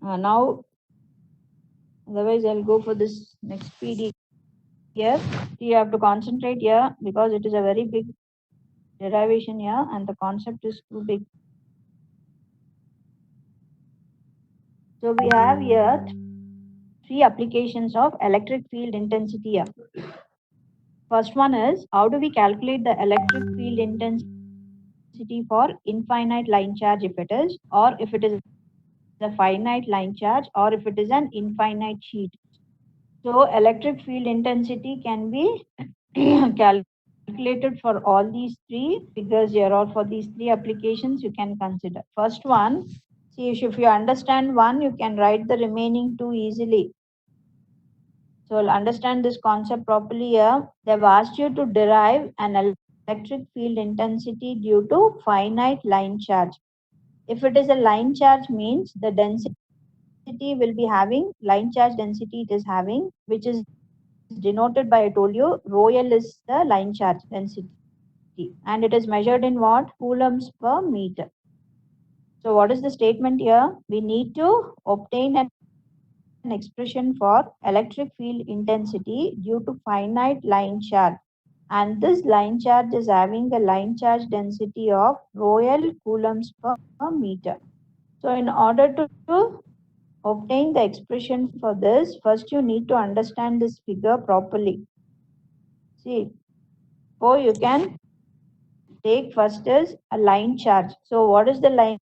Now, otherwise I'll go for this next PDF. Here, you have to concentrate here because it is a very big derivation here and the concept is too big. So we have here three applications of electric field intensity here. First one is, how do we calculate the electric field intensity for infinite line charge if it is, or if it is a finite line charge, or if it is an infinite sheet. So electric field intensity can be calculated for all these three figures here, or for these three applications you can consider. First one, see if you understand one, you can write the remaining two easily. So understand this concept properly here. They've asked you to derive an electric field intensity due to finite line charge. If it is a line charge means the density will be having, line charge density it is having, which is denoted by, I told you, rho L is the line charge density. And it is measured in what? Coulombs per meter. So what is the statement here? We need to obtain an expression for electric field intensity due to finite line charge. And this line charge is having a line charge density of rho L coulombs per meter. So in order to obtain the expression for this, first you need to understand this figure properly. See, so you can take first is a line charge. So what is the line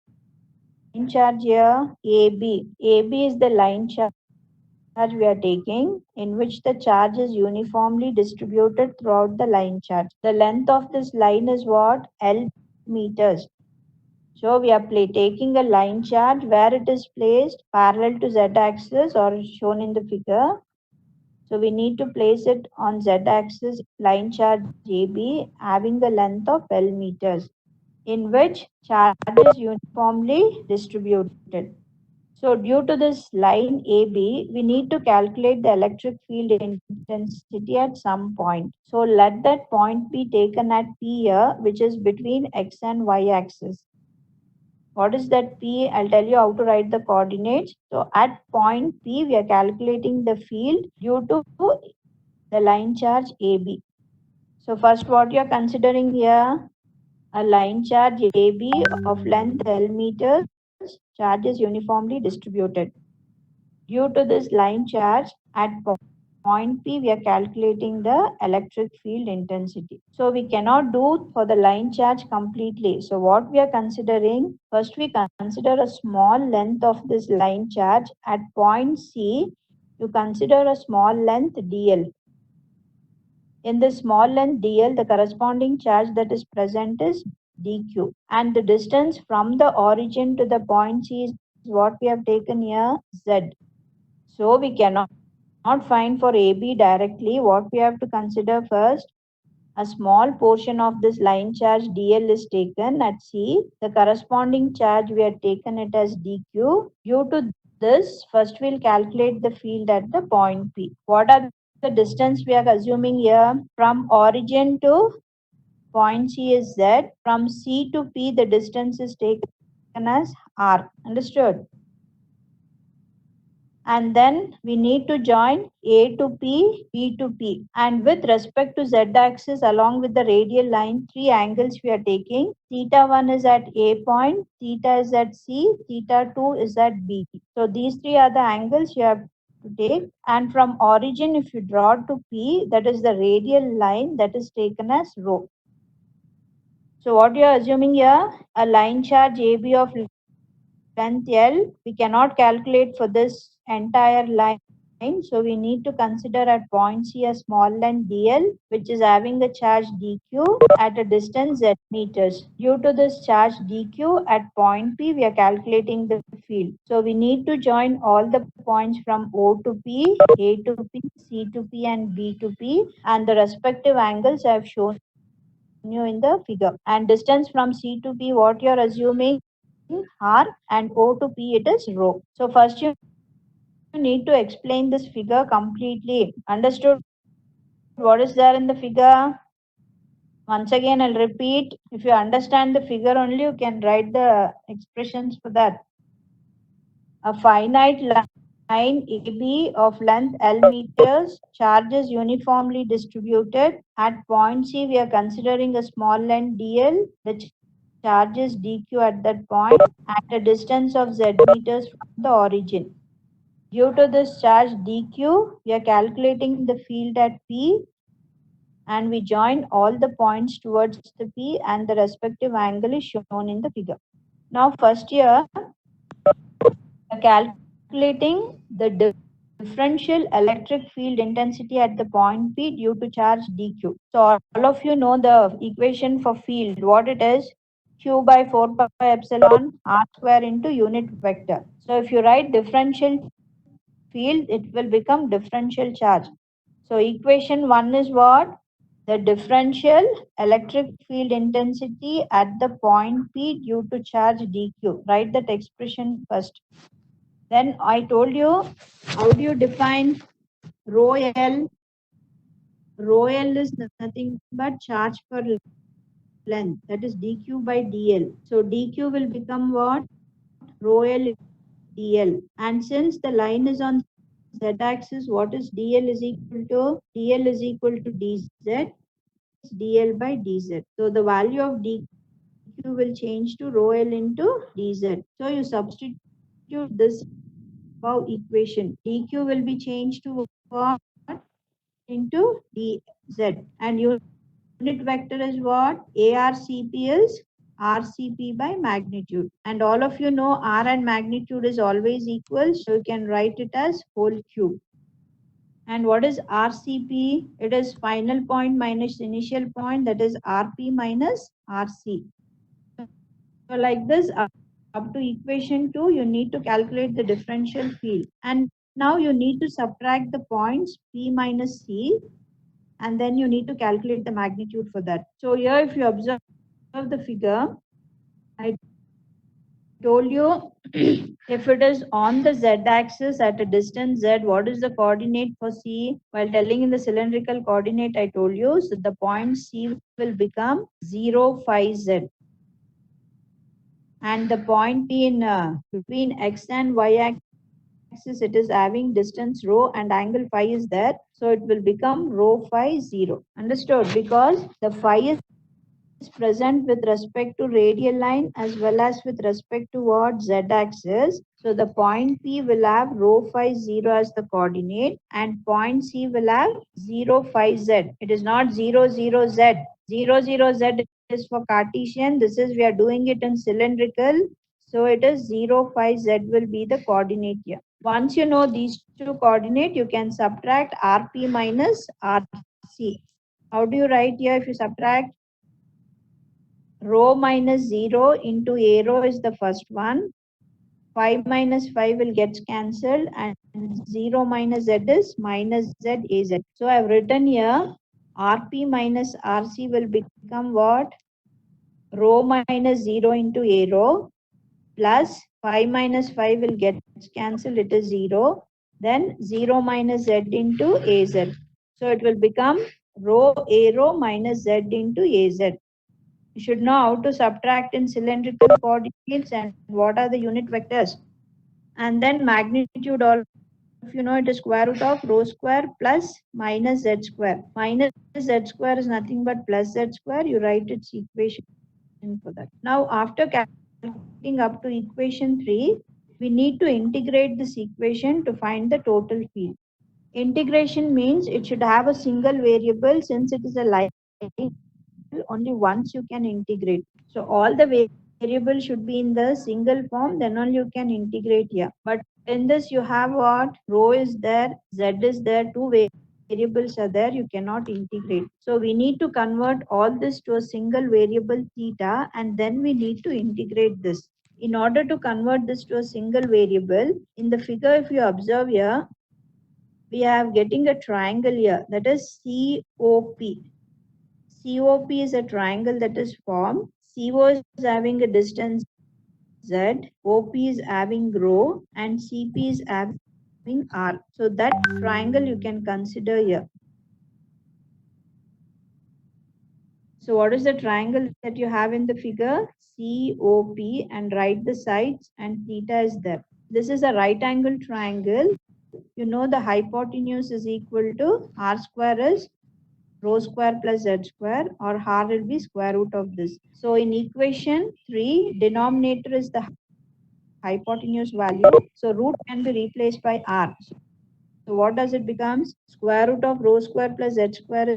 charge here? AB. AB is the line charge we are taking, in which the charge is uniformly distributed throughout the line charge. The length of this line is what? L meters. So we are taking a line charge where it is placed parallel to z-axis or shown in the figure. So we need to place it on z-axis line charge AB having a length of L meters, in which charge is uniformly distributed. So due to this line AB, we need to calculate the electric field intensity at some point. So let that point be taken at P here, which is between X and Y axis. What is that P? I'll tell you how to write the coordinates. So at point P, we are calculating the field due to the line charge AB. So first what you are considering here, a line charge AB of length L meters, charge is uniformly distributed. Due to this line charge at point P, we are calculating the electric field intensity. So we cannot do for the line charge completely. So what we are considering, first we consider a small length of this line charge at point C. You consider a small length dl. In the small length dl, the corresponding charge that is present is dq. And the distance from the origin to the point C is what we have taken here, z. So we cannot find for AB directly. What we have to consider first, a small portion of this line charge dl is taken at C. The corresponding charge we have taken it as dq. Due to this, first we'll calculate the field at the point P. What are the distance we are assuming here? From origin to point C is Z. From C to P, the distance is taken as R. Understood? And then we need to join A to P, B to P. And with respect to z-axis along with the radial line, three angles we are taking. Theta 1 is at A point, theta is at C, theta 2 is at B. So these three are the angles you have to take. And from origin, if you draw to P, that is the radial line that is taken as rho. So what you are assuming here, a line charge AB of length L, we cannot calculate for this entire line. So we need to consider at point C a small length dl, which is having a charge dq at a distance z meters. Due to this charge dq at point P, we are calculating the field. So we need to join all the points from O to P, A to P, C to P, and B to P, and the respective angles I have shown you in the figure. And distance from C to P, what you are assuming, R, and O to P, it is rho. So first you need to explain this figure completely. Understood what is there in the figure? Once again, I'll repeat. If you understand the figure only, you can write the expressions for that. A finite line AB of length L meters, charges uniformly distributed. At point C, we are considering a small length dl. The charge is dq at that point at a distance of z meters from the origin. Due to this charge dq, we are calculating the field at P and we join all the points towards the P and the respective angle is shown in the figure. Now first here, calculating the differential electric field intensity at the point P due to charge dq. So all of you know the equation for field, what it is, q by 4 pi epsilon r square into unit vector. So if you write differential field, it will become differential charge. So equation 1 is what? The differential electric field intensity at the point P due to charge dq. Write that expression first. Then I told you, how do you define rho L? Rho L is nothing but charge per length, that is dq by dl. So dq will become what? Rho L dl. And since the line is on z-axis, what is dl is equal to? dl is equal to dz, dl by dz. So the value of dq will change to rho L into dz. So you substitute this above equation. dq will be changed to what? Into dz. And unit vector is what? ARCP is RCP by magnitude. And all of you know R and magnitude is always equal. So you can write it as whole cube. And what is RCP? It is final point minus initial point, that is RP minus RC. So like this, up to equation 2, you need to calculate the differential field. And now you need to subtract the points P minus C, and then you need to calculate the magnitude for that. So here, if you observe the figure, I told you if it is on the z-axis at a distance z, what is the coordinate for C? While telling in the cylindrical coordinate, I told you, so the point C will become 0, phi, z. And the point P in between x and y axis, it is having distance rho and angle phi is there. So it will become rho phi 0. Understood? Because the phi is present with respect to radial line as well as with respect to what? Z-axis. So the point P will have rho phi 0 as the coordinate and point C will have 0 phi z. It is not 0 0 z. 0 0 z is for Cartesian. This is, we are doing it in cylindrical. So it is 0 phi z will be the coordinate here. Once you know these two coordinate, you can subtract RP minus RC. How do you write here if you subtract? Rho minus 0 into a rho is the first one. 5 minus 5 will get cancelled and 0 minus z is minus z az. So I have written here RP minus RC will become what? Rho minus 0 into a rho plus 5 minus 5 will get cancelled, it is 0. Then 0 minus z into az. So it will become rho a rho minus z into az. You should know how to subtract in cylindrical coordinates and what are the unit vectors. And then magnitude, all of you know, it is square root of rho square plus minus z square. Minus z square is nothing but plus z square. You write its equation for that. Now after calculating up to equation 3, we need to integrate this equation to find the total field. Integration means it should have a single variable. Since it is a line, only once you can integrate. So all the variables should be in the single form, then only you can integrate here. But in this you have what? Rho is there, z is there, two variables are there, you cannot integrate. So we need to convert all this to a single variable theta and then we need to integrate this. In order to convert this to a single variable, in the figure if you observe here, we have getting a triangle here, that is COP. COP is a triangle that is formed. CO is having a distance Z, OP is having rho, and CP is having R. So that triangle you can consider here. So what is the triangle that you have in the figure? COP, and write the sides and theta is there. this is a right angle triangle. You know the hypotenuse is equal to r square is rho square plus z square, or r will be square root of this. So in equation 3, denominator is the hypotenuse value. So root can be replaced by r. So what does it becomes? Square root of rho square plus z square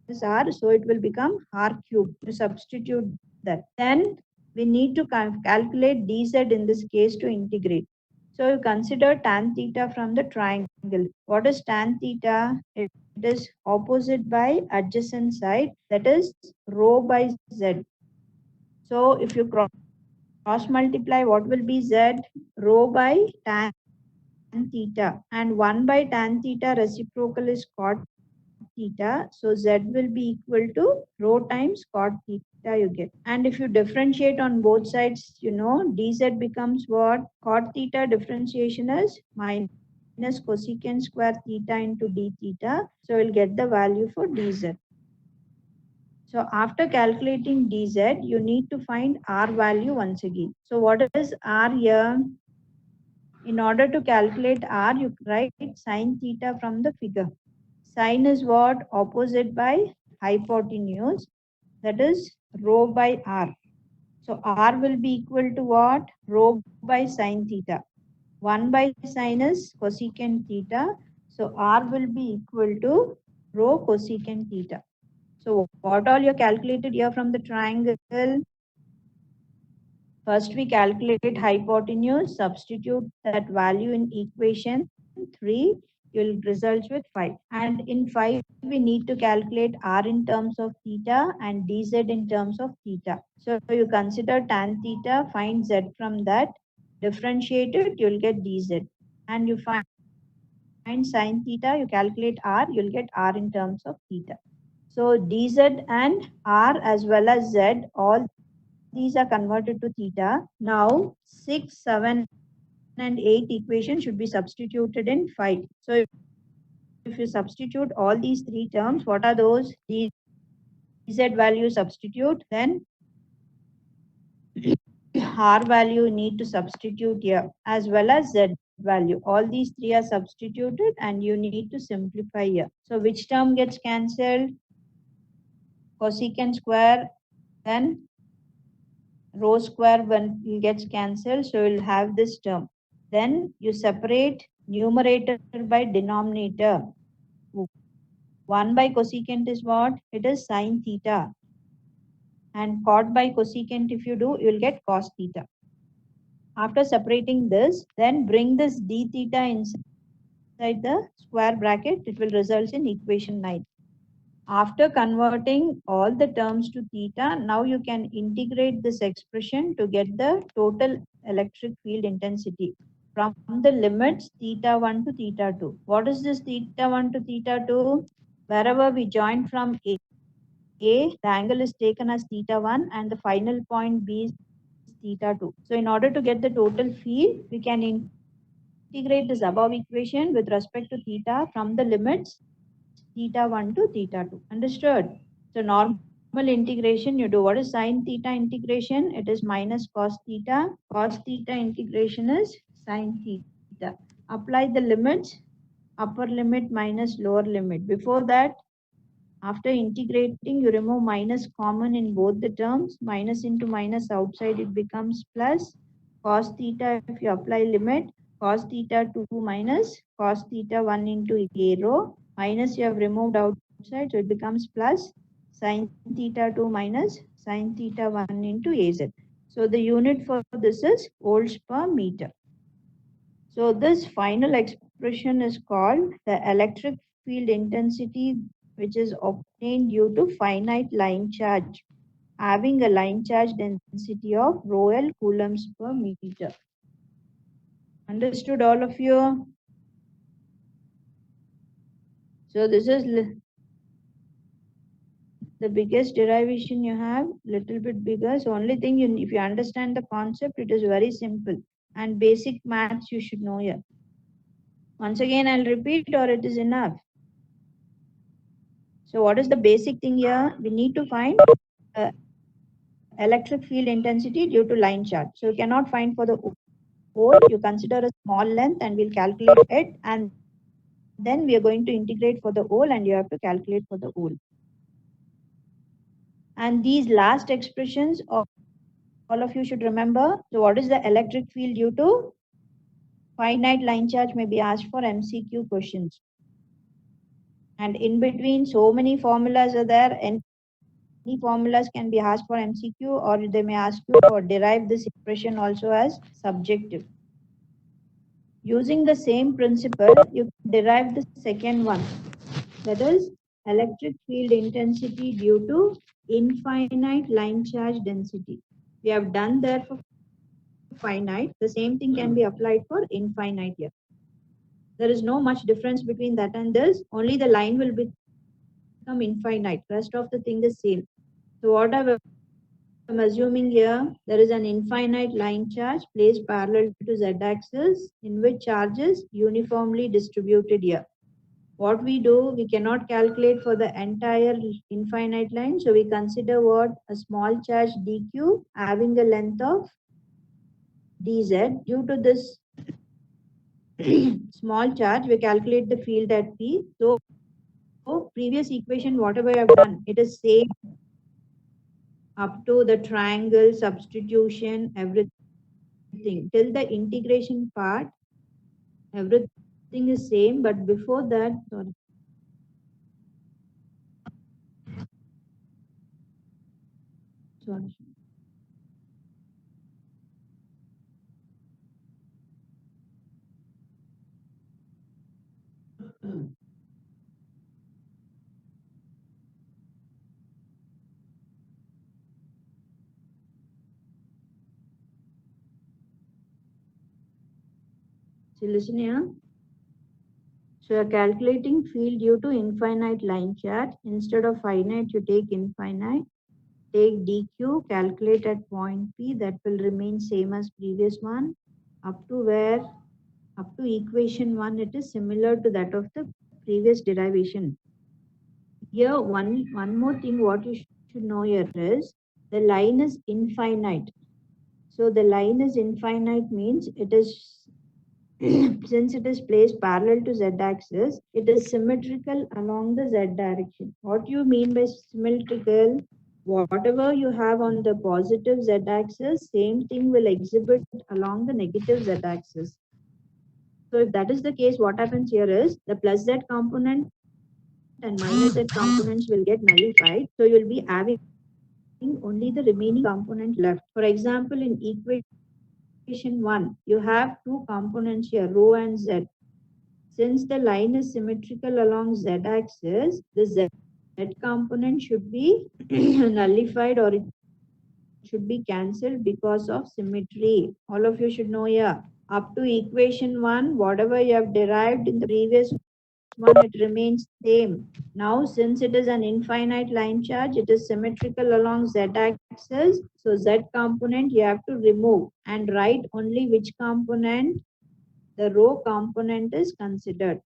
is r. So it will become r cube. You substitute that. Then we need to calculate dz in this case to integrate. So you consider tan theta from the triangle. What is tan theta? It is opposite by adjacent side, that is rho by z. So if you cross multiply, what will be z? Rho by tan theta, and 1 by tan theta reciprocal is cot theta. So z will be equal to rho times cot theta you get. And if you differentiate on both sides, you know dz becomes what? Cot theta differentiation is minus cosecant square theta into d theta. So we'll get the value for dz. So after calculating dz, you need to find r value once again. So what is r here? In order to calculate r, you write sine theta from the figure. Sine is what? Opposite by hypotenuse, that is rho by r. So r will be equal to what? Rho by sine theta. 1 by sine is cosecant theta. So r will be equal to rho cosecant theta. So what all you calculated here from the triangle? First we calculate hypotenuse, substitute that value in equation 3, you'll result with 5. And in 5, we need to calculate r in terms of theta and dz in terms of theta. So you consider tan theta, find z from that, differentiate it, you'll get dz. And you find sine theta, you calculate r, you'll get r in terms of theta. So dz and r as well as z, all these are converted to theta. Now 6, 7 and 8 equation should be substituted in 5. So if you substitute all these three terms, what are those? The z value substitute, then r value you need to substitute here, as well as z value. All these three are substituted and you need to simplify here. So which term gets cancelled? Cosecant square, then rho square when it gets cancelled, so you'll have this term. Then you separate numerator by denominator. 1 by cosecant is what? It is sine theta. And cot by cosecant, if you do, you'll get cos theta. After separating this, then bring this d theta inside the square bracket. It will result in equation 9. After converting all the terms to theta, now you can integrate this expression to get the total electric field intensity from the limits theta 1 to theta 2. What is this theta 1 to theta 2? Wherever we join from A, the angle is taken as theta 1 and the final point B is theta 2. So in order to get the total field, we can integrate this above equation with respect to theta from the limits theta 1 to theta 2. Understood? So normal integration you do. What is sine theta integration? It is minus cos theta. Cos theta integration is sine theta. Apply the limits, upper limit minus lower limit. Before that, after integrating, you remove minus common in both the terms. Minus into minus outside, it becomes plus. Cos theta, if you apply limit, cos theta 2 minus cos theta 1 into a rho. Minus you have removed outside, so it becomes plus sine theta 2 minus sine theta 1 into az. So the unit for this is volts per meter. So this final expression is called the electric field intensity, which is obtained due to finite line charge, having a line charge density of rho L coulombs per meter. Understood all of you? So this is the biggest derivation you have, little bit bigger. So only thing if you understand the concept, it is very simple. And basic maths you should know here. Once again, I'll repeat or it is enough. So what is the basic thing here? We need to find electric field intensity due to line charge. So you cannot find for the hole, you consider a small length and we'll calculate it, and then we are going to integrate for the hole and you have to calculate for the hole. And these last expressions, all of you should remember. So what is the electric field due to finite line charge may be asked for MCQ questions. And in between, so many formulas are there. Any formulas can be asked for MCQ, or they may ask you or derive this expression also as subjective. Using the same principle, you can derive the second one. That is electric field intensity due to infinite line charge density. We have done there for finite. The same thing can be applied for infinite here. There is no much difference between that and this. Only the line will become infinite. Rest of the thing is same. So what I'm assuming here, there is an infinite line charge placed parallel to z-axis in which charge is uniformly distributed here. What we do, we cannot calculate for the entire infinite line. So we consider what? A small charge dq having a length of dz. Due to this small charge, we calculate the field at P. So previous equation, whatever I have done, it is same up to the triangle, substitution, everything. Till the integration part, everything is same. But before that, sorry. So listen here. So you're calculating field due to infinite line charge. Instead of finite, you take infinite. Take dq, calculate at point P, that will remain same as previous one. Up to where? Up to equation 1, it is similar to that of the previous derivation. Here, one more thing what you should know here is, the line is infinite. So the line is infinite means it is since it is placed parallel to z-axis, it is symmetrical along the z direction. What do you mean by symmetrical? Whatever you have on the positive z-axis, same thing will exhibit along the negative z-axis. So if that is the case, what happens here is the plus z component and minus z components will get nullified. So you will be having only the remaining component left. For example, in equation 1, you have two components here, rho and z. Since the line is symmetrical along z-axis, the z component should be nullified, or it should be cancelled because of symmetry. All of you should know here. Up to equation 1, whatever you have derived in the previous one, it remains same. Now, since it is an infinite line charge, it is symmetrical along z-axis. So z component you have to remove and write only which component, the rho component, is considered.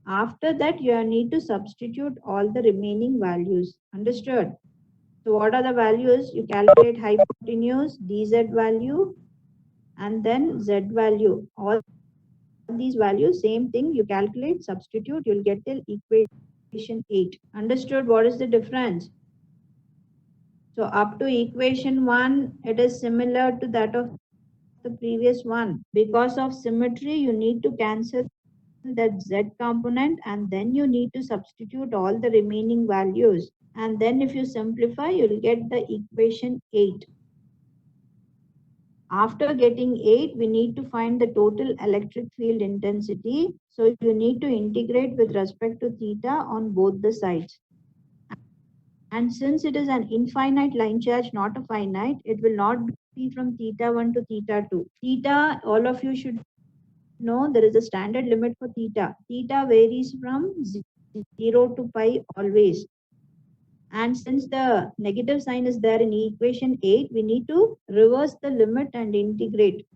After that, you need to substitute all the remaining values. Understood? So what are the values? You calculate hypotenuse, dz value, and then z value. All these values, same thing, you calculate, substitute, you'll get till equation 8. Understood what is the difference? So up to equation 1, it is similar to that of the previous one. Because of symmetry, you need to cancel that z component and then you need to substitute all the remaining values. And then if you simplify, you'll get the equation 8. After getting 8, we need to find the total electric field intensity. So you need to integrate with respect to theta on both the sides. And since it is an infinite line charge, not a finite, it will not be from theta 1 to theta 2. Theta, all of you should know, there is a standard limit for theta. Theta varies from 0 to pi always. And since the negative sign is there in equation 8, we need to reverse the limit and integrate.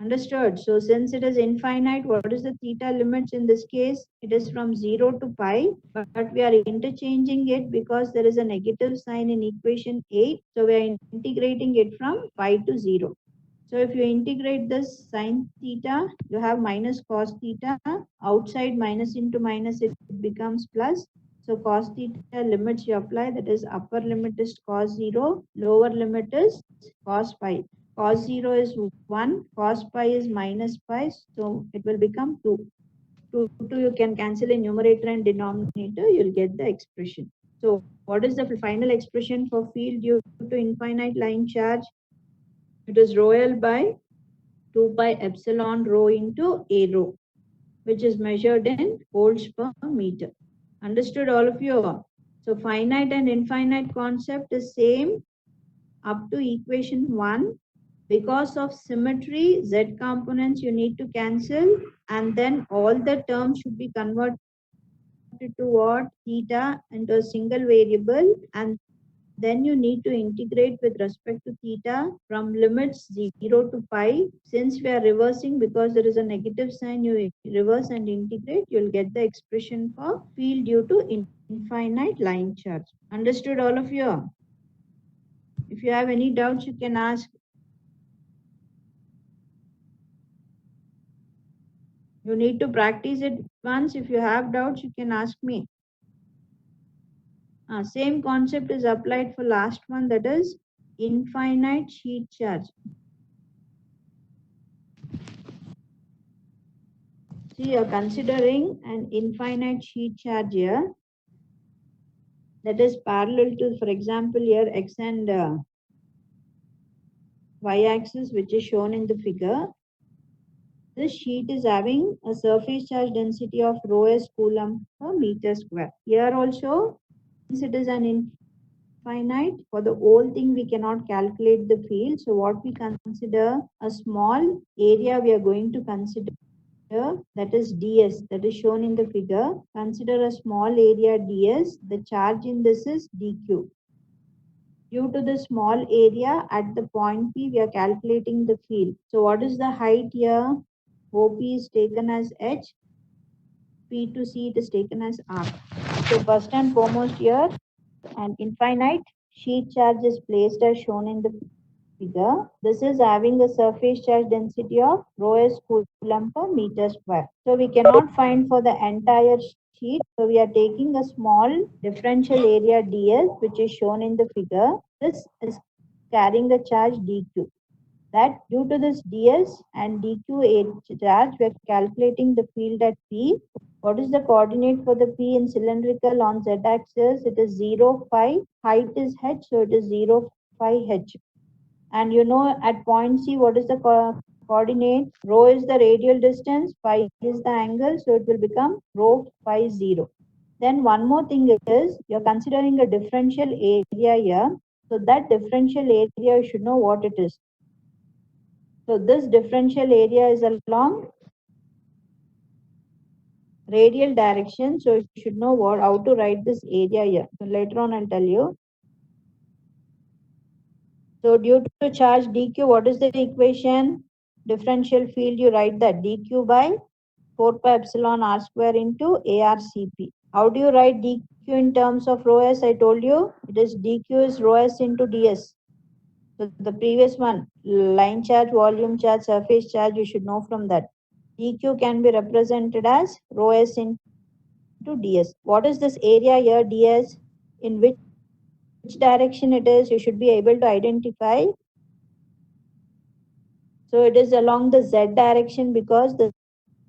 Understood? So since it is infinite, what is the theta limits in this case? It is from 0 to pi, but we are interchanging it because there is a negative sign in equation 8. So we are integrating it from pi to 0. So if you integrate this sine theta, you have minus cos theta. Outside minus into minus, it becomes plus. So cos theta limits you apply, that is upper limit is cos 0, lower limit is cos pi. Cos 0 is 1, cos pi is minus pi, so it will become 2. 2, you can cancel in numerator and denominator, you'll get the expression. So what is the final expression for field due to infinite line charge? It is rho L by 2 pi epsilon rho into A rho, which is measured in volts per meter. Understood all of you? So finite and infinite concept is same up to equation 1. Because of symmetry, Z components you need to cancel, and then all the terms should be converted to what? Theta into a single variable, and then you need to integrate with respect to theta from limits 0 to pi. Since we are reversing, because there is a negative sign, you reverse and integrate, you'll get the expression for field due to infinite line charge. Understood all of you? If you have any doubts, you can ask. You need to practice it once. If you have doubts, you can ask me. Same concept is applied for last one, that is infinite sheet charge. See, you're considering an infinite sheet charge here that is parallel to, for example, here x and y axis, which is shown in the figure. This sheet is having a surface charge density of rho s coulomb per meter square. Here also, since it is an infinite, for the whole thing we cannot calculate the field. So what we consider a small area we are going to consider, that is ds, that is shown in the figure. Consider a small area ds. The charge in this is dq. Due to the small area at the point P, we are calculating the field. So what is the height here? OP is taken as h, P to C it is taken as r. So first and foremost here, an infinite sheet charge is placed as shown in the figure. This is having a surface charge density of rho s coulomb per meter square. So we cannot find for the entire sheet. So we are taking a small differential area ds, which is shown in the figure. This is carrying a charge dq. That due to this ds and dq charge, we are calculating the field at P. What is the coordinate for the P in cylindrical on z axis? It is 0, 5. Height is h, so it is 0, 5 h. And you know at point C, what is the coordinate? Rho is the radial distance, phi is the angle, so it will become rho phi 0. Then one more thing is, you're considering a differential area here. So that differential area, you should know what it is. So this differential area is along radial direction. So you should know how to write this area here. So later on I'll tell you. So due to charge dq, what is the equation? Differential field, you write that dq by 4 pi epsilon r square into arcp. How do you write dq in terms of rho s? I told you it is dq is rho s into ds. So the previous one, line charge, volume charge, surface charge, you should know from that. dq can be represented as rho s into ds. What is this area here ds? In which direction it is? You should be able to identify. So it is along the z direction because the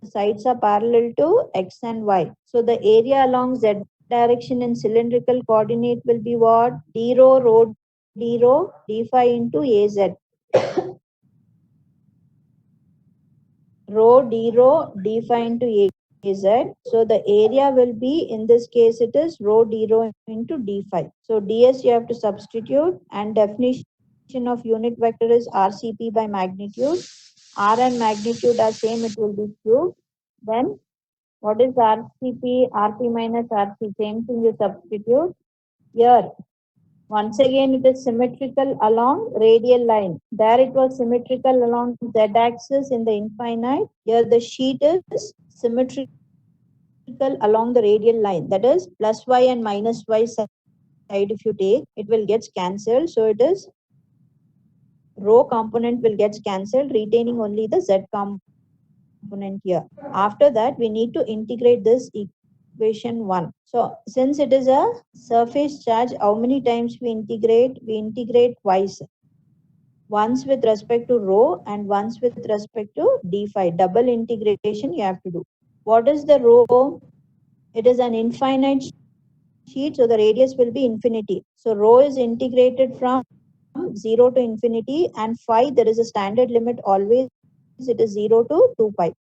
sides are parallel to x and y. So the area along z direction in cylindrical coordinate will be what? D rho d phi into az. Rho d phi into az. So the area will be, in this case it is rho into d phi. So ds you have to substitute, and definition of unit vector is rcp by magnitude. R and magnitude are same, it will be cube. Then what is RCP? RP minus RC, same thing you substitute. Here, once again it is symmetrical along radial line. There it was symmetrical along z axis in the infinite. Here the sheet is symmetrical along the radial line. That is plus y and minus y side if you take, it will get cancelled. So it is rho component will get cancelled, retaining only the z component here. After that, we need to integrate this equation 1. So since it is a surface charge, how many times we integrate? We integrate twice. Once with respect to rho and once with respect to d phi. Double integration you have to do. What is the rho? It is an infinite sheet, so the radius will be infinity. So rho is integrated from 0 to infinity, and phi, there is a standard limit always, it is 0 to 2 pi.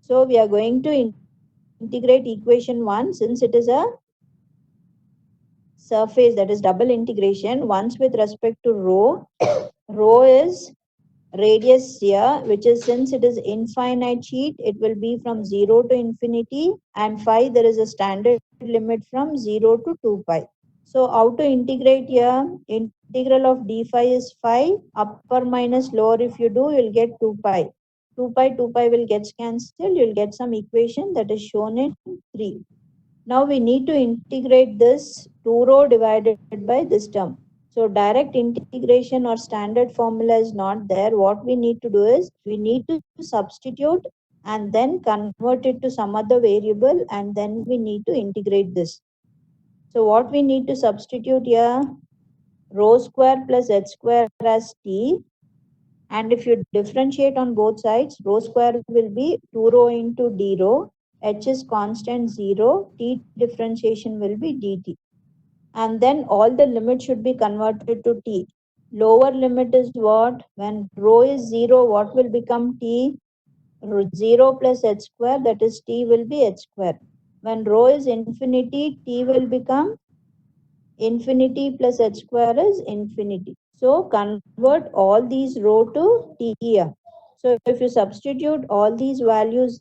So we are going to integrate equation 1 since it is a surface, that is double integration. Once with respect to rho, rho is radius here, which is, since it is infinite sheet, it will be from 0 to infinity, and phi, there is a standard limit from 0 to 2 pi. So how to integrate here? Integral of d phi is phi, upper minus lower if you do, you'll get 2 pi. 2 pi will get cancelled, you'll get some equation that is shown in 3. Now we need to integrate this 2 rho divided by this term. So direct integration or standard formula is not there. What we need to do is we need to substitute and then convert it to some other variable, and then we need to integrate this. So what we need to substitute here, rho square plus h square as t, and if you differentiate on both sides, rho square will be 2 rho into d rho, h is constant 0, t differentiation will be dt. And then all the limits should be converted to t. Lower limit is what? When rho is 0, what will become t? 0 plus h square, that is t will be h square. When rho is infinity, t will become infinity plus h square is infinity. So convert all these rho to t here. So if you substitute all these values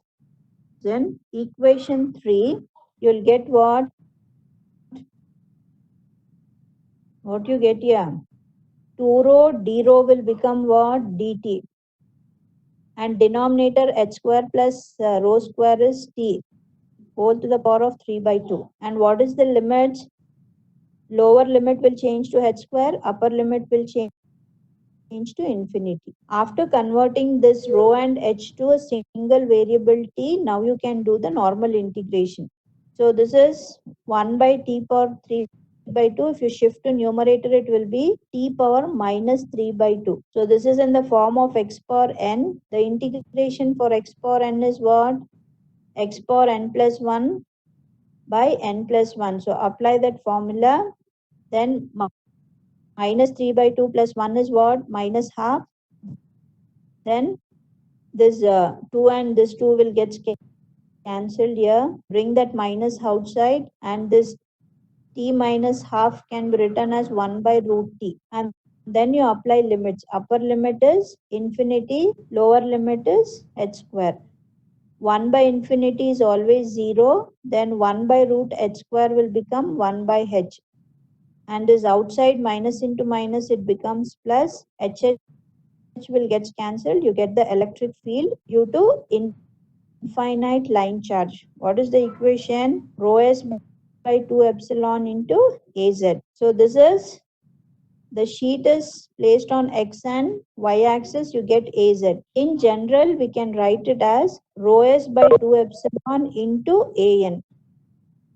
in equation 3, you'll get what? What you get here? 2 rho d rho will become what? dt. And denominator h square plus rho square is t, whole to the power of 3 by 2. And what is the limits? Lower limit will change to h square, upper limit will change to infinity. After converting this rho and h to a single variable t, now you can do the normal integration. So this is 1 by t power 3 by 2. If you shift to numerator, it will be t power minus 3 by 2. So this is in the form of x power n. The integration for x power n is what? X power n plus 1 by n plus 1. So apply that formula. Then minus 3 by 2 plus 1 is what? Minus half. Then this 2 and this 2 will get cancelled here. Bring that minus outside, and this t minus half can be written as 1 by root t. And then you apply limits. Upper limit is infinity, lower limit is h square. 1 by infinity is always 0. Then 1 by root h square will become 1 by h. And this outside minus into minus, it becomes plus. H will get cancelled. You get the electric field due to infinite line charge. What is the equation? Rho s by 2 epsilon into az. So this is, the sheet is placed on x and y axis, you get az. In general, we can write it as rho s by 2 epsilon into an.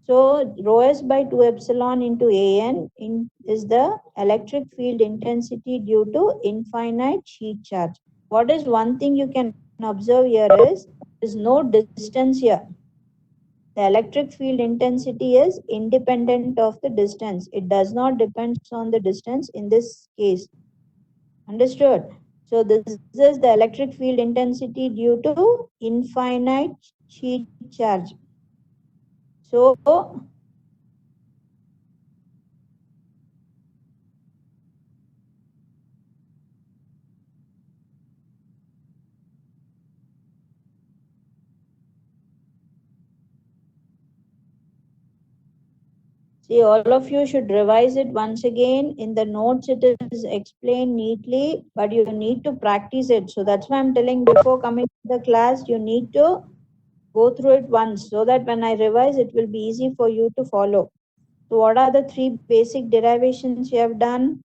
So rho s by 2 epsilon into an is the electric field intensity due to infinite sheet charge. What is one thing you can observe here is there is no distance here. The electric field intensity is independent of the distance. It does not depend on the distance in this case. Understood? So this is the electric field intensity due to infinite sheet charge. So see, all of you should revise it once again. In the notes, it is explained neatly, but you need to practice it. So that's why I'm telling, before coming to the class, you need to go through it once so that when I revise, it will be easy for you to follow. So what are the 3 basic derivations you have done?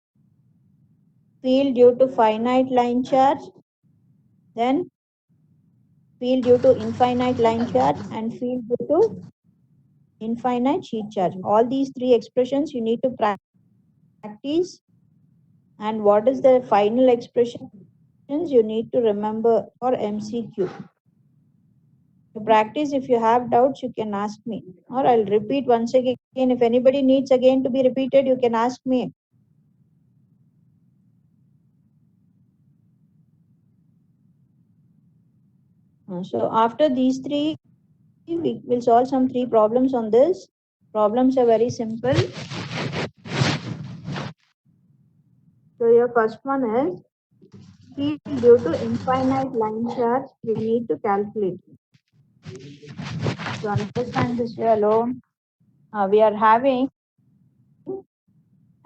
field due to finite line charge, then field due to infinite line charge, and field due to infinite sheet charge. All these three expressions you need to practice. And what is the final expressions you need to remember for MCQ. To practice, if you have doubts, you can ask me, or I'll repeat once again. If anybody needs again to be repeated, you can ask me. So after these three, we will solve some three problems on this. Problems are very simple. So your first one is field due to infinite line charge, we need to calculate. To understand this here alone, we are having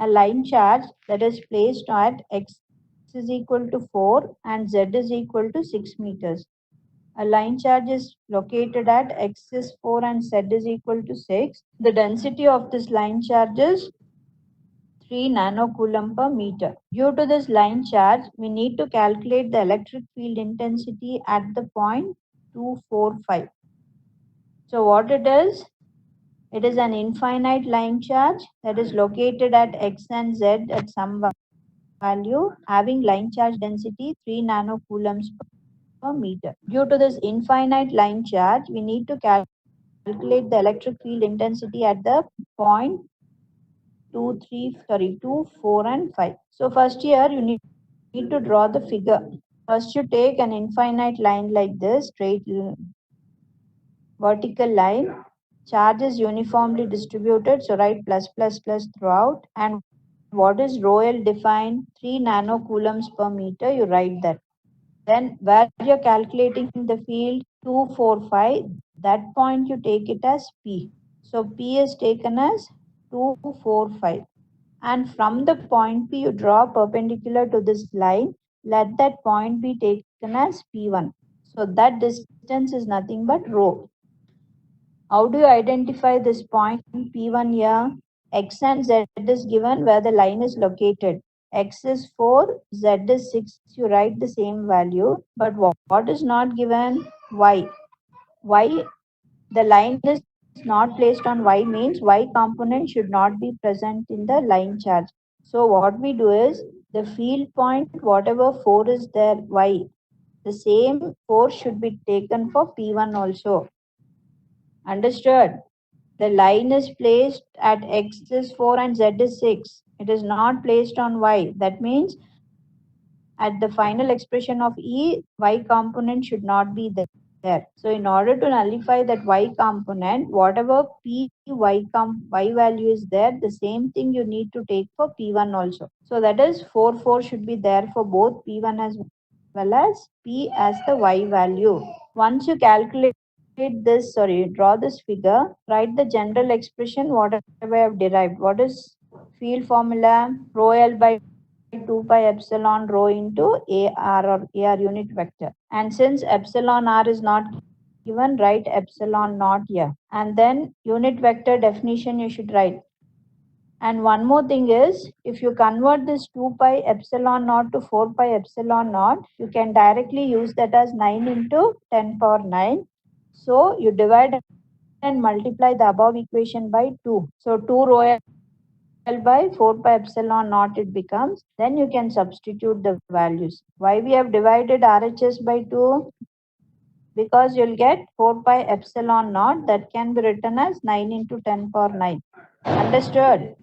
a line charge that is placed at x is equal to 4 and z is equal to 6 meters. A line charge is located at x is 4 and z is equal to 6. The density of this line charge is 3 nanocoulomb per meter. Due to this line charge, we need to calculate the electric field intensity at the point 245. So what it is? It is an infinite line charge that is located at x and z at some value having line charge density 3 nanocoulombs per meter. Due to this infinite line charge, we need to calculate the electric field intensity at the point 2, 4 and 5. So first here you need to draw the figure. First you take an infinite line like this, straight vertical line. Charge is uniformly distributed, so write plus plus plus throughout. And what is rho L defined? 3 nanocoulombs per meter, you write that. Then where you're calculating the field 245, that point you take it as P. So P is taken as 245. And from the point P you draw perpendicular to this line, let that point be taken as P1. So that distance is nothing but rho. How do you identify this point P1 here? X and Z is given where the line is located. X is 4, Z is 6. You write the same value. But what is not given? Y. Y, the line is not placed on Y means Y component should not be present in the line charge. So what we do is the field point, whatever 4 is there, Y, the same 4 should be taken for P1 also. Understood? The line is placed at x is 4 and z is 6. It is not placed on y. That means at the final expression of E, y component should not be there. So in order to nullify that y component, whatever y value is there, the same thing you need to take for P1 also. So that is 4 should be there for both P1 as well as P as the y value. Once you calculate draw this figure, write the general expression, whatever I have derived. What is field formula? Rho L by 2 pi epsilon rho into AR or AR unit vector. And since epsilon R is not given, write epsilon naught here. And then unit vector definition you should write. And one more thing is, if you convert this 2 pi epsilon naught to 4 pi epsilon naught, you can directly use that as 9 into 10 power 9. So you divide and multiply the above equation by 2. So 2 rho L by 4 pi epsilon naught it becomes. Then you can substitute the values. Why we have divided RHS by 2? Because you'll get 4 pi epsilon naught that can be written as 9 into 10 power 9. Understood?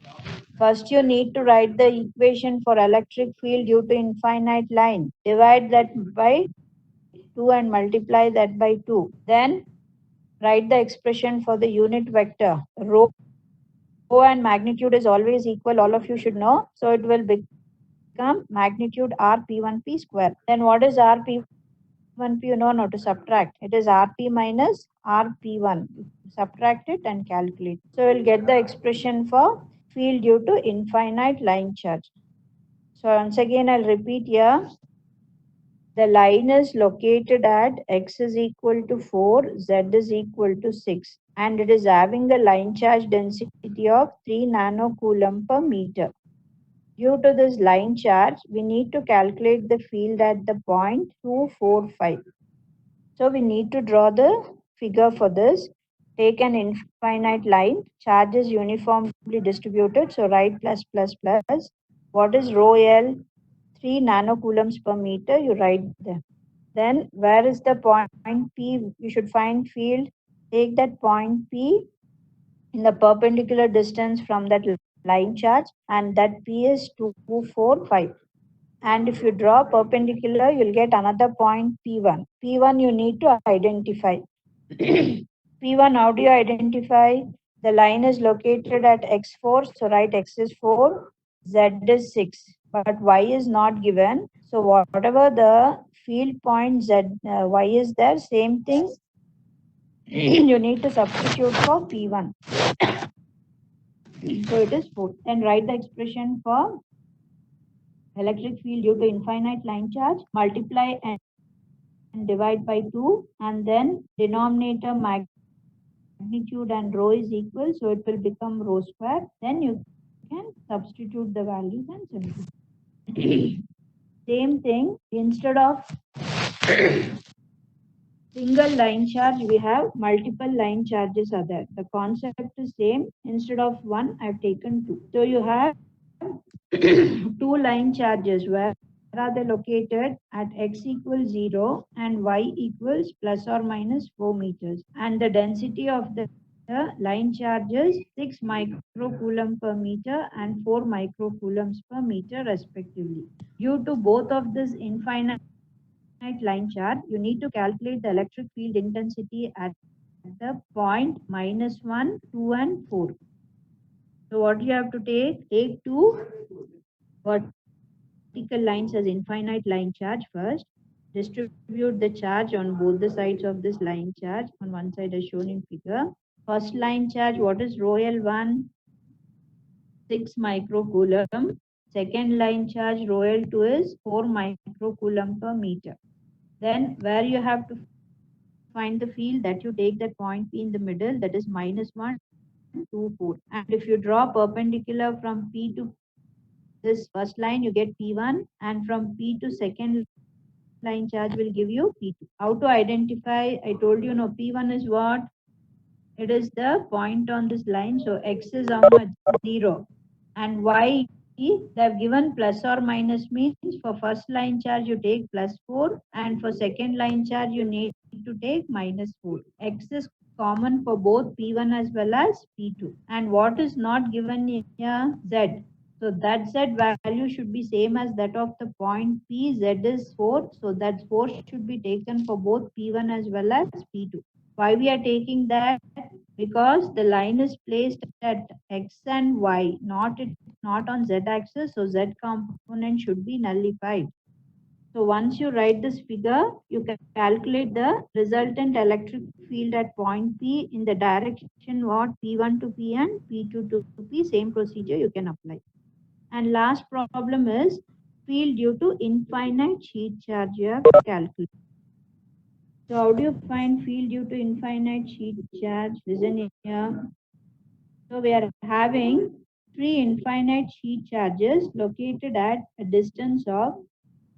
First, you need to write the equation for electric field due to infinite line. Divide that by 2 and multiply that by 2. Then, write the expression for the unit vector. Rho and magnitude is always equal. All of you should know. So, it will become magnitude RP1P square. Then, what is RP1P? You know how to subtract. It is RP minus RP1. Subtract it and calculate. So, we'll get the expression for field due to infinite line charge. So once again, I'll repeat here. The line is located at x is equal to 4, z is equal to 6, and it is having the line charge density of 3 nanocoulomb per meter. due to this line charge, we need to calculate the field at the point 245. So we need to draw the figure for this. Take an infinite line, charge is uniformly distributed, so write plus plus plus. What is rho L? 3 nanocoulombs per meter, you write there. Then where is the point P? You should find field. Take that point P in the perpendicular distance from that line charge, and that P is 245. And if you draw perpendicular, you'll get another point P1. P1 you need to identify. P1, how do you identify? The line is located at x4, so write x is 4, z is 6, but y is not given. So whatever the field point z, y is there, same thing, you need to substitute for P1. So it is 4. Then write the expression for electric field due to infinite line charge, multiply and divide by 2, and then denominator magnitude and rho is equal, so it will become rho square. Then you can substitute the values and simplify. Same thing, instead of single line charge, we have multiple line charges are there. The concept is same. Instead of 1, I've taken 2. So you have 2 line charges. Where are they located? At x equals 0 and y equals plus or minus 4 meters. And the density of the line charges 6 microcoulomb per meter and 4 microcoulombs per meter respectively. Due to both of this infinite line charge, you need to calculate the electric field intensity at the point -1, 2 and 4. So what you have to take? Take 2 vertical lines as infinite line charge first. Distribute the charge on both the sides of this line charge. On one side as shown in figure. First line charge, what is rho L1? 6 microcoulomb. Second line charge, rho L2 is 4 microcoulomb per meter. Then where you have to find the field, that you take that point P in the middle, that is -1, 2, 4. And if you draw perpendicular from P to this first line, you get P1, and from P to second line charge will give you P2. How to identify? I told you, no, P1 is what? It is the point on this line. So X is how much? 0. And Y, they have given plus or minus, means for first line charge you take +4, and for second line charge you need to take -4. X is common for both P1 as well as P2. And what is not given here? Z. So that Z value should be same as that of the point P. Z is 4. So that 4 should be taken for both P1 as well as P2. Why we are taking that? Because the line is placed at X and Y, not on Z axis. So Z component should be nullified. So once you write this figure, you can calculate the resultant electric field at point P in the direction what? P1 to P and P2 to P. Same procedure you can apply. And last problem is field due to infinite sheet charge you have to calculate. So how do you find field due to infinite sheet charge? Listen here. So we are having 3 infinite sheet charges located at a distance of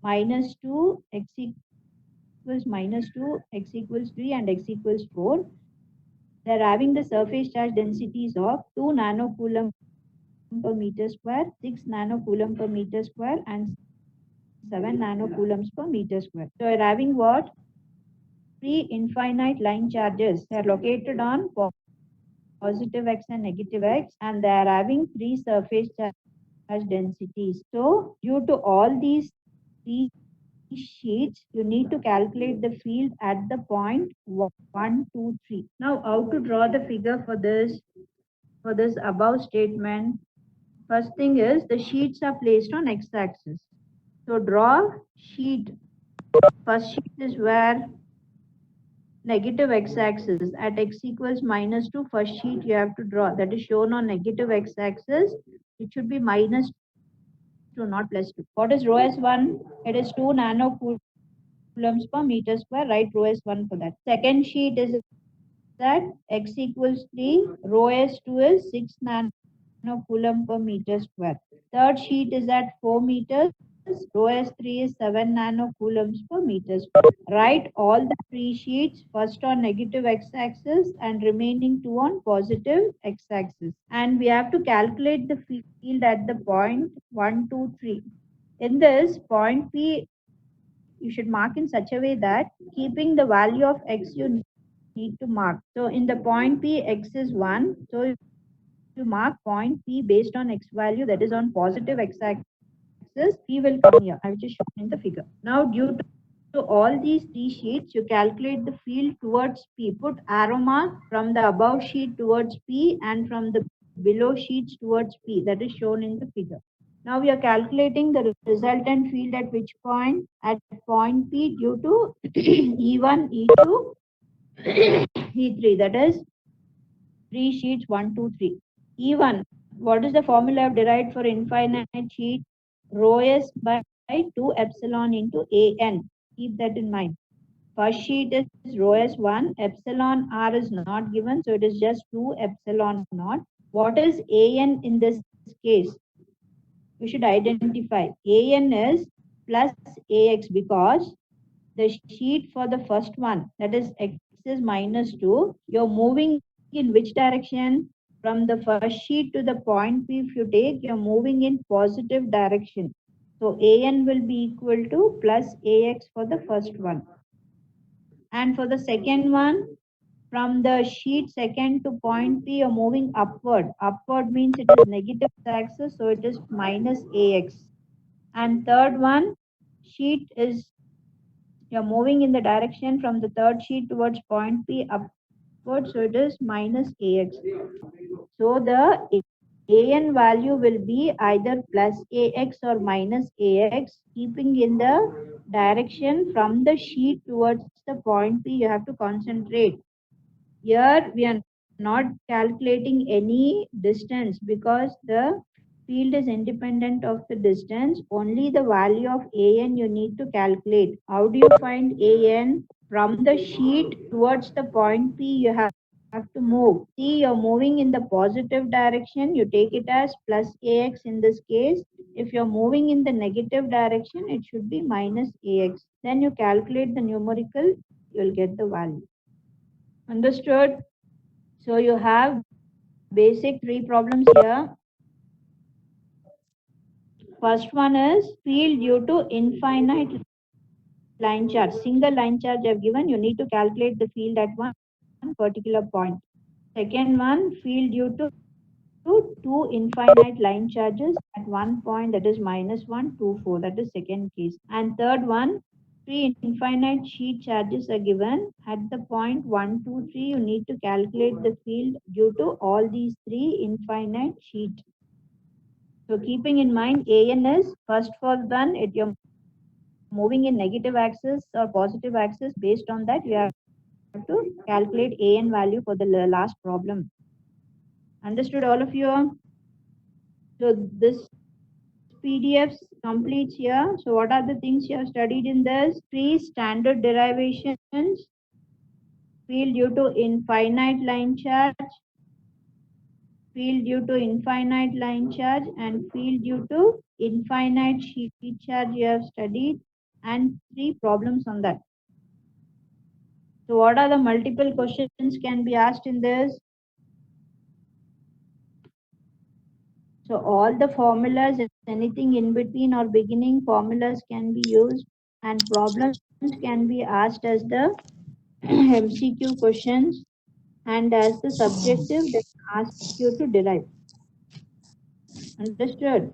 -2, x equals -2, x equals 3, and x equals 4. They are having the surface charge densities of 2 nanocoulomb per meter square, 6 nanocoulomb per meter square, and 7 nanocoulombs per meter square. So we are having what? 3 infinite line charges. They are located on positive x and negative x, and they are having 3 surface charge densities. So due to all these 3 sheets, you need to calculate the field at the point 1, 2, 3. Now how to draw the figure for this above statement? First thing is the sheets are placed on x-axis. So draw sheet. First sheet is where? Negative x-axis at x equals -2. First sheet you have to draw, that is shown on negative x-axis. It should be -2, not +2. What is rho S1? It is 2 nanocoulombs per meter square. Write rho S1 for that. Second sheet is that x equals 3, rho S2 is 6 nanocoulomb per meter square. Third sheet is at 4 meters. Rho S3 is 7 nanocoulombs per meter square. Write all the three sheets first on negative x-axis and remaining two on positive x-axis. And we have to calculate the field at the point 1, 2, 3. In this point P, you should mark in such a way that keeping the value of x you need to mark. So in the point P, x is 1. So you mark point P based on x value, that is on positive x-axis, P will come here, I will just show in the figure. Now due to all these three sheets, you calculate the field towards P. Put arrow mark from the above sheet towards P and from the below sheets towards P. That is shown in the figure. Now we are calculating the resultant field at which point? At point P due to E1, E2, E3. That is three sheets 1, 2, 3. E1, what is the formula I've derived for infinite sheet? Rho S by 2 epsilon into AN. Keep that in mind. First sheet is rho S1, epsilon R is not given, so it is just 2 epsilon naught. What is AN in this case? We should identify. AN is plus AX because the sheet for the first one, that is x is minus 2, you're moving in which direction? From the first sheet to the point P, if you take, you're moving in positive direction. So AN will be equal to plus AX for the first one. And for the second one, from the sheet second to point P, you're moving upward. Upward means it is negative axis, so it is minus AX. And third one, sheet is, you're moving in the direction from the third sheet towards point P upward, so it is minus AX. So the AN value will be either plus AX or minus AX, keeping in the direction from the sheet towards the point P. You have to concentrate. Here we are not calculating any distance because the field is independent of the distance. Only the value of AN you need to calculate. How do you find AN? From the sheet towards the point P, you have to move. See, you're moving in the positive direction. You take it as plus AX in this case. If you're moving in the negative direction, it should be minus AX. Then you calculate the numerical, you'll get the value. Understood? So you have basic three problems here. First one is field due to infinite line charge. Single line charge I've given, you need to calculate the field at one particular point. Second one, field due to two infinite line charges at one point, that is minus 1, 2, 4. That is second case. And third one, three infinite sheet charges are given at the point 1, 2, 3. You need to calculate the field due to all these three infinite sheet. So keeping in mind AN is first for one, if you're moving in negative axis or positive axis, based on that you have to calculate AN value for the last problem. Understood all of you? So this PDF completes here. So what are the things you have studied in this? Three standard derivations, field due to infinite line charge, field due to infinite line charge, and field due to infinite sheet charge you have studied, and three problems on that. So what are the multiple questions can be asked in this? So all the formulas, if anything in between or beginning, formulas can be used, and problems can be asked as the MCQ questions, and as the subjective they ask you to derive. Understood?